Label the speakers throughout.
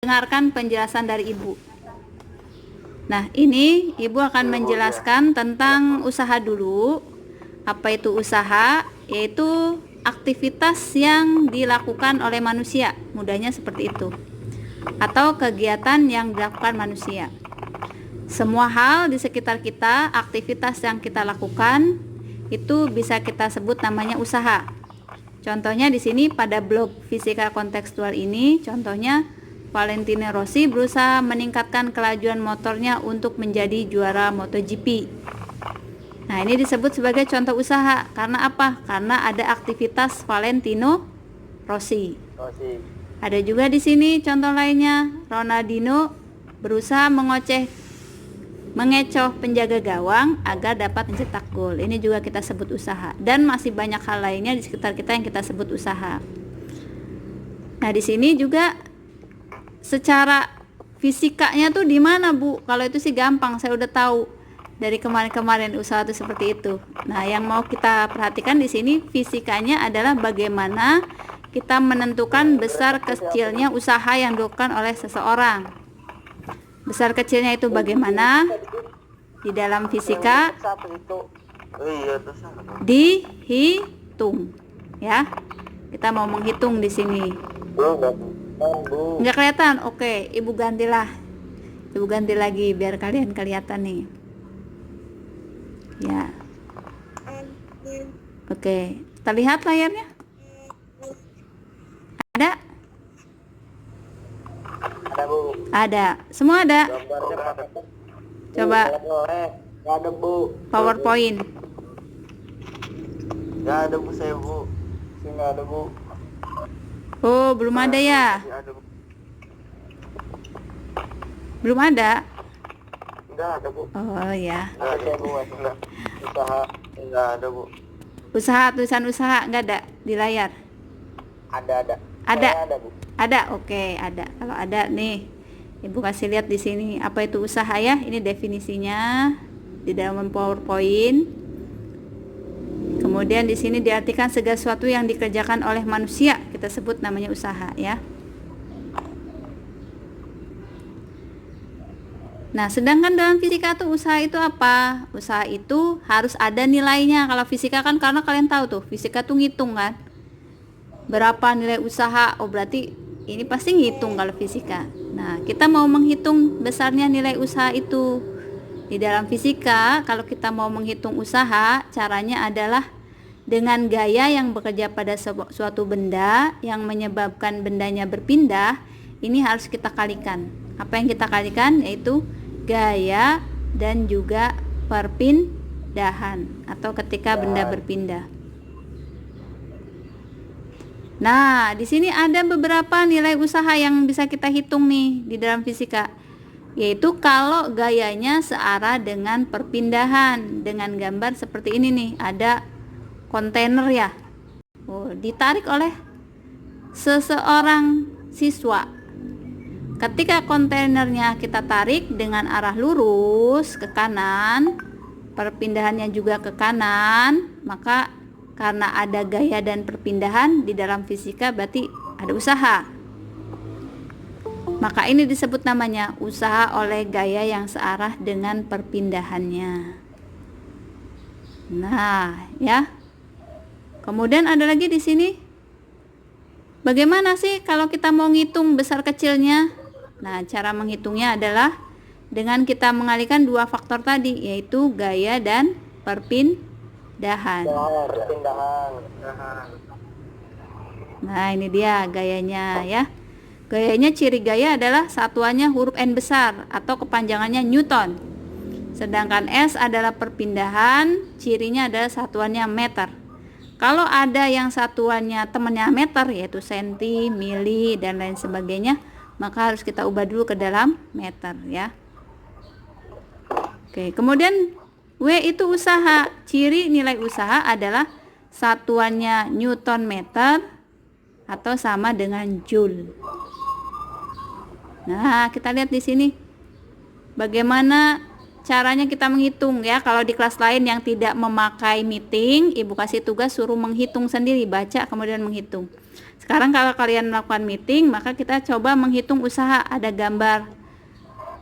Speaker 1: dengarkan penjelasan dari Ibu. Nah, ini Ibu akan menjelaskan tentang usaha dulu. Apa itu usaha? Yaitu aktivitas yang dilakukan oleh manusia, mudahnya seperti itu. Atau kegiatan yang dilakukan manusia. Semua hal di sekitar kita, aktivitas yang kita lakukan, itu bisa kita sebut namanya usaha. Contohnya di sini pada blog fisika kontekstual ini, contohnya Valentino Rossi berusaha meningkatkan kelajuan motornya untuk menjadi juara MotoGP. Nah, ini disebut sebagai contoh usaha. Karena apa? Karena ada aktivitas Valentino Rossi. Ada juga di sini contoh lainnya, Ronaldinho berusaha mengecoh penjaga gawang agar dapat mencetak gol. Ini juga kita sebut usaha. Dan masih banyak hal lainnya di sekitar kita yang kita sebut usaha. Nah, di sini juga secara fisikanya tuh di mana, Bu? Kalau itu sih gampang, saya udah tahu dari kemarin-kemarin usaha itu seperti itu. Nah, yang mau kita perhatikan di sini fisikanya adalah bagaimana kita menentukan besar kecilnya usaha yang dilakukan oleh seseorang. Besar kecilnya itu bagaimana? Di dalam fisika dihitung, ya. Kita mau menghitung di sini. Nggak kelihatan? Oke, Ibu gantilah. Ibu ganti lagi biar kalian kelihatan nih. Ya. Oke, terlihat layarnya? Ada?
Speaker 2: Ada, Bu.
Speaker 1: Ada. Semua ada? Coba
Speaker 2: Nggak ada, Bu.
Speaker 1: PowerPoint.
Speaker 2: Nggak ada, Bu, saya, Bu. Saya nggak ada, Bu.
Speaker 1: Oh, belum ada ya?
Speaker 2: Nggak ada, Bu.
Speaker 1: Belum ada?
Speaker 2: Nggak ada, Bu.
Speaker 1: Oh ya.
Speaker 2: Nggak ada, Bu. Nggak. Usaha nggak ada, Bu.
Speaker 1: Usaha, tulisan usaha nggak ada di layar?
Speaker 2: Ada.
Speaker 1: Ada.
Speaker 2: Saya ada, Bu.
Speaker 1: Ada, oke, ada. Kalau ada nih, Ibu kasih lihat di sini apa itu usaha ya. Ini definisinya di dalam PowerPoint. Kemudian di sini diartikan segala sesuatu yang dikerjakan oleh manusia, kita sebut namanya usaha ya. Nah, sedangkan dalam fisika tuh usaha itu apa? Usaha itu harus ada nilainya. Kalau fisika kan karena kalian tahu tuh, fisika tuh ngitung kan. Berapa nilai usaha? Oh, berarti ini pasti ngitung kalau fisika. Nah, kita mau menghitung besarnya nilai usaha itu. Di dalam fisika, kalau kita mau menghitung usaha, caranya adalah dengan gaya yang bekerja pada suatu benda yang menyebabkan bendanya berpindah, ini harus kita kalikan. Apa yang kita kalikan? Yaitu gaya dan juga perpindahan atau ketika benda berpindah. Nah, di sini ada beberapa nilai usaha yang bisa kita hitung nih di dalam fisika. Yaitu kalau gayanya searah dengan perpindahan. Dengan gambar seperti ini nih, ada kontainer ya. Oh, ditarik oleh seseorang siswa. Ketika kontainernya kita tarik dengan arah lurus ke kanan, perpindahannya juga ke kanan, maka karena ada gaya dan perpindahan di dalam fisika berarti ada usaha. Maka ini disebut namanya usaha oleh gaya yang searah dengan perpindahannya. Nah, ya. Kemudian ada lagi di sini. Bagaimana sih kalau kita mau ngitung besar kecilnya? Nah, cara menghitungnya adalah dengan kita mengalihkan dua faktor tadi, yaitu gaya dan perpindahan. Nah, ini dia gayanya ya. Gayanya, ciri gaya adalah satuannya huruf N besar atau kepanjangannya Newton. Sedangkan S adalah perpindahan, cirinya adalah satuannya meter. Kalau ada yang satuannya temannya meter, yaitu senti, mili, dan lain sebagainya, maka harus kita ubah dulu ke dalam meter ya. Oke, kemudian W itu usaha. Ciri nilai usaha adalah satuannya Newton meter atau sama dengan Joule. Nah, kita lihat di sini bagaimana caranya kita menghitung ya. Kalau di kelas lain yang tidak memakai meeting, Ibu kasih tugas suruh menghitung sendiri, baca kemudian menghitung. Sekarang kalau kalian melakukan meeting, maka kita coba menghitung usaha. Ada gambar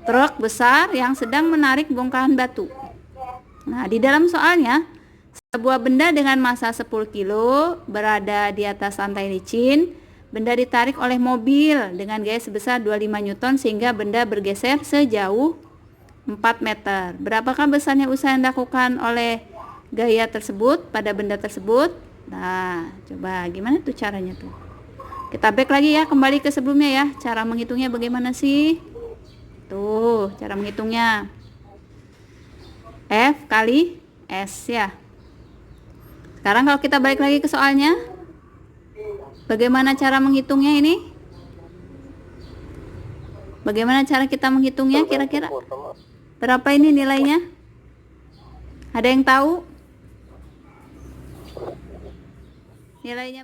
Speaker 1: truk besar yang sedang menarik bongkahan batu. Nah, di dalam soalnya, sebuah benda dengan massa 10 kilo berada di atas lantai licin. Benda ditarik oleh mobil dengan gaya sebesar 25 Newton sehingga benda bergeser sejauh 4 meter. Berapakah besarnya usaha yang dilakukan oleh gaya tersebut pada benda tersebut? Nah, coba gimana tuh caranya tuh? Kita back lagi ya, kembali ke sebelumnya ya. Cara menghitungnya bagaimana sih? Tuh, cara menghitungnya. F kali S ya. Sekarang kalau kita balik lagi ke soalnya, bagaimana cara menghitungnya ini? Bagaimana cara kita menghitungnya kira-kira? Berapa ini nilainya? Ada yang tahu? Nilainya